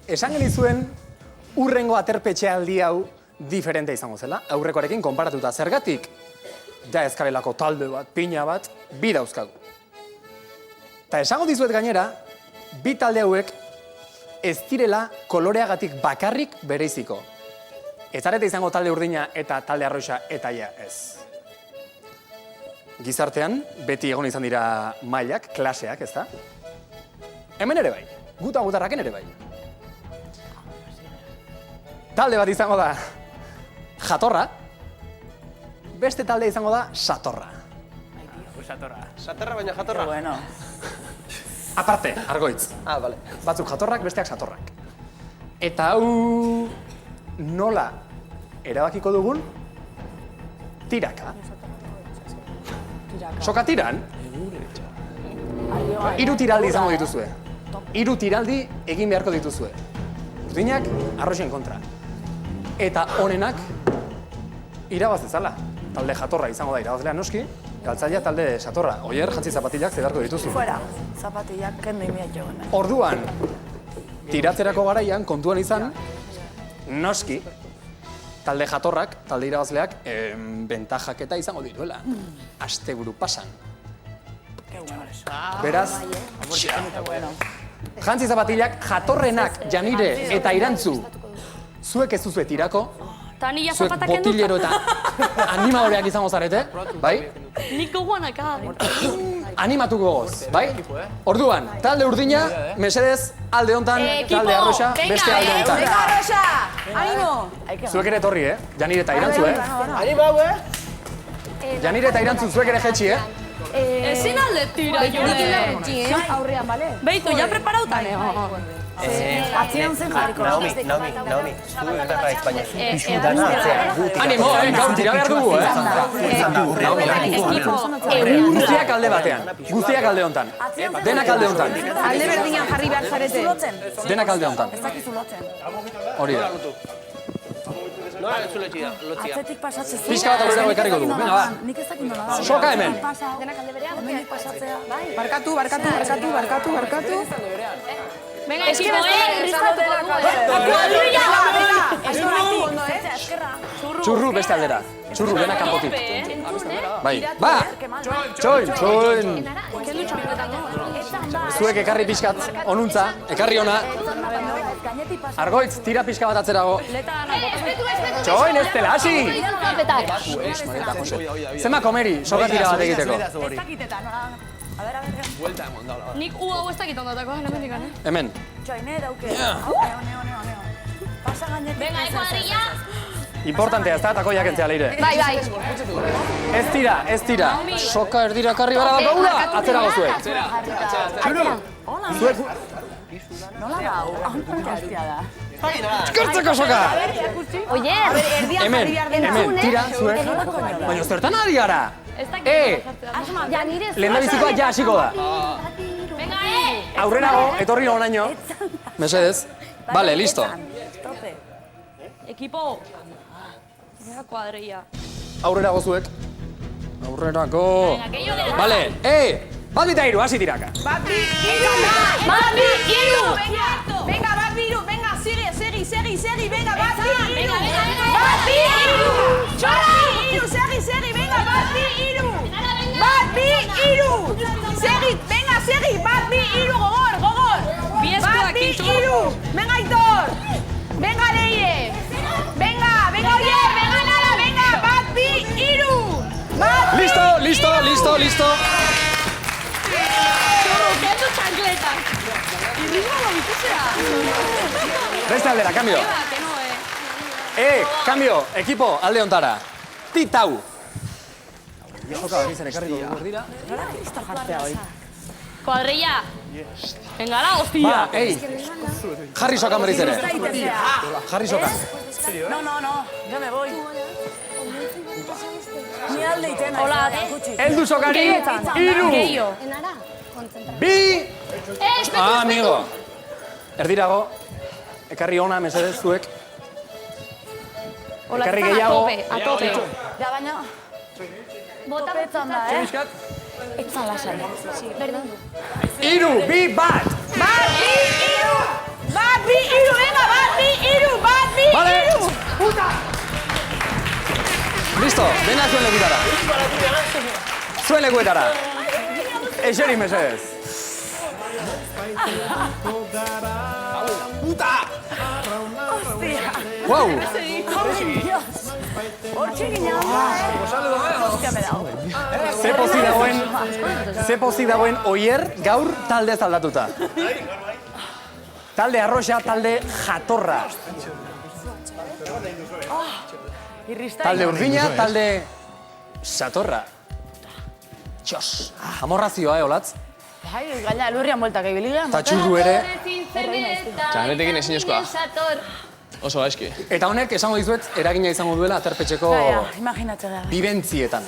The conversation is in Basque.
esan genizuen urrengo aterpetxealdi hau diferente izango zela, aurrekoarekin konparatuta. Zergatik, ja ezkarelako talde bat, pina bat, bi dauzkagu. Eta esango dizuet gainera, bi talde hauek ez direla koloreagatik bakarrik bereiziko. Ez zarete izango talde urdina eta talde arroxa eta ja ez. Gizartean, beti egon izan dira mailak, klaseak, ez da? Hemen ere bai, gutarraken ere bai. Talde bat izango da jatorra, beste talde izango da satorra. Satorra baina jatorra. Bueno. Aparte, argoitz. Bale. Batzuk jatorrak, besteak satorrak. Eta hau nola erabakiko dugun? Tiraka. Soka tiran? 3 tiraldi izango dituzue. 3 tiraldi egin beharko dituzue. Urdinak arroxen kontra. Eta honenak irabaz dezala. Talde jatorra izango da irabazlea noski, galtzailea talde satorra. Oier, jantzi zapatillak zedarko dituzu. Fuera, zapatillak kendu imiat joan. Orduan, tiratzerako garaian kontuan izan, noski, talde jatorrak, talde irabazleak, bentajak eta izango dituela. Asteburu pasan. Beraz, jantzi zapatillak jatorrenak, Janire eta Irantzu, zuek ez duzue tirako, zuek botillero eta animadoreak izango zarete, bai? Nik gogoan akar. Animatuko goz, bai? Orduan, talde urdina, mesedez, alde hontan, talde arroxa, beste alde hontan. Venga, arroxa! Animo! Zuek ere etorri, Janire eta Irantzu, Anima, Janire eta Irantzu zuek ere jetxi, Ezin alde tira, Jone. Aurrean, bale? Beitu, ja preparautan, Atzian zen jarriko. Naomi, zu edarraik, baina zu pixu dana atzean. Animo, gaur tira behar dugu, Guztiak alde batean, guztiak alde hontan. Denak alde hontan. Alde berdinan jarri behar zarete. Denak alde hontan. Ez dakizu lotzen. Hori da. Nola ez lotzia? Atzetik pasatzea. Pixka bat aurrerago ekarriko dugu, venga, ba. Nik ez dakit nola da. Soka hemen. Denak alde berean. Hemendik pasatzea. Barkatu. Venga, ekipo, Txurru beste aldera. Txurru, denak kanpotik. Bai, ba! Txoin! Zuek ekarri pixkat onuntza, ekarri ona. Argoitz, tira pixka bat atzerago. Txoin, ez dela, hasi! Zema komeri, soka tira bat egiteko. Nik hau ez dakit ondatako, hemendik, Hemen. Txoine dauke. Pasa gainetik. Venga, kuadrilla. Importantea, ez da, takoiak entzea leire. Bai. Ez tira. Soka erdira karri bara daukagula, atzerago zuek. Zuek... Nola gau? Hau gaztia da. Eskertzeko soka! Oier! Hemen, tira, zuek. Baina zertan ari gara? Lehendabizikoa ja hasiko da. Venga, Aurrerago, etorri honaino. Mesedez. Bale, listo. Ekipo. Venga, kuadrilla. Aurrerago zuek. Aurrerako. Bale, bat bita hiru, hasi tiraka. Bat bi hiru! Venga, bat bi hiru! Venga, segi! Venga, bat bi hiru! Bat bi hiru! Segi! Venga, bat bi hiru! Bat bi hiru! Segi! Bat bi hiru! Gogor! Bat bi hiru! Venga, Aitor! Venga, Leire! Venga, Oier! Venga, Nara! Venga, bat bi hiru! Listo! Kendu txankleta. Irrismo lobituzea. Beste aldera, cambio. Cambio, ekipo, alde hontara. Titau. Soka hori zen ekarriko dugu dira. Kuadrilla. Venga, la hostia. Ba, jarri soka berriz ere. Jarri soka. No, yo me voy. Ni alde itena. Hola. Eldu sokari, hiru. Bi. Amigo. Erdirago. Ekarri ona, mesedez, zuek. Ekarri gehiago. A tope. Ja, baina... Topetan da, Etzan lasai. Hiru, bi, bat. Bat, bi, hiru! listo, venga zuen lekutara. Zuen lekuetara. Eseri mesedez. Wow! Ze pozik dagoen Oier gaur taldez aldatuta. Talde arroxa, talde jatorra. Talde urdina, talde satorra. Txos, amorrazioa, Olatz? Bai, gaina lurrian bueltak ibiligean. Ta txurru ere. Txanetekin ezinezkoa. Oso gaizki. Eta honek, esango dizuet, eragina izango duela aterpetxeko Imaginatzea da. bibentzietan.